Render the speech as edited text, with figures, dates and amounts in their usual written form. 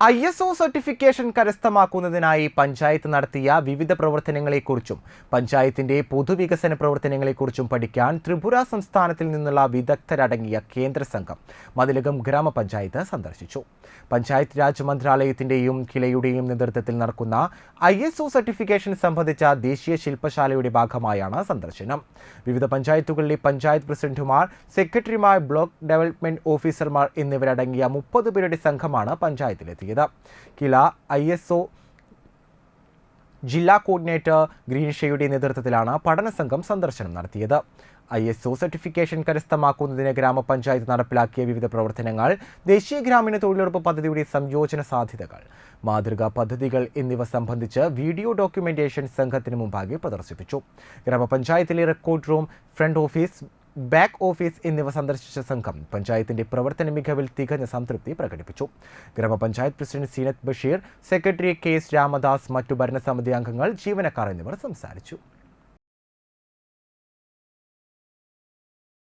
ISO certification കരസ്ഥമാക്കുന്നതിനായി panchayat നടത്തിയ വിവിധ പ്രവർത്തനങ്ങളെക്കുറിച്ചും പഞ്ചായത്തിന്റെ പൊതുവികസന പ്രവർത്തനങ്ങളെക്കുറിച്ചും പഠിക്കാൻ ത്രിപുര സംസ്ഥാനത്തിൽ നിന്നുള്ള വിദഗ്ധരടങ്ങിയ കേന്ദ്ര സംഘം മതിലകം ഗ്രാമപഞ്ചായത്ത് സന്ദർശിച്ചു. പഞ്ചായത്ത് രാജ് മന്ത്രാലയത്തിന്റെയും കിലയുടെയും നേതൃത്വത്തിൽ നടക്കുന്ന ISO സർട്ടിഫിക്കേഷൻ സംബന്ധിച്ച ദേശീയ ശില്പശാലയുടെ ഭാഗമായാണ് സന്ദർശനം. വിവിധ പഞ്ചായത്തുകളിലെ പഞ്ചായത്ത് പ്രസിഡന്റുമാർ, സെക്രട്ടറിമാർ, ബ്ലോക്ക് ഡെവലപ്മെന്റ് ഓഫീസർമാർ എന്നിവരടങ്ങിയ 30 പേരുടെ സംഘമാണ് പഞ്ചായത്തിലെത്തിയത്. കില ISO ജില്ലാ കോർഡിനേറ്റർ ഗ്രീൻഷയുടെ നേതൃത്വത്തിലാണ് പഠന സംഘം സന്ദർശനം നടത്തിയത്. ISO സർട്ടിഫിക്കേഷൻ കരസ്ഥമാക്കുന്നതിന് ഗ്രാമപഞ്ചായത്ത് നടപ്പിലാക്കിയ വിവിധ പ്രവർത്തനങ്ങൾ, ദേശീയ ഗ്രാമീണ തൊഴിലുറപ്പ് പദ്ധതിയുടെ സംയോജന സാധ്യതകൾ, മാതൃകാ പദ്ധതികൾ എന്നിവ സംബന്ധിച്ച് വീഡിയോ ഡോക്യുമെന്റേഷൻ സംഘത്തിന് മുമ്പാകെ പ്രദർശിപ്പിച്ചു. ഗ്രാമപഞ്ചായത്തിലെ record room, front office, back office എന്നിവ സന്ദർശിച്ച സംഘം പഞ്ചായത്തിന്റെ പ്രവർത്തന മികവിൽ തികഞ്ഞ സംതൃപ്തി പ്രകടിപ്പിച്ചു. ഗ്രാമപഞ്ചായത്ത് president Seenath Basheer, secretary KS Ramadas, മറ്റു ഭരണസമിതി അംഗങ്ങൾ, ജീവനക്കാർ എന്നിവർ സംസാരിച്ചു.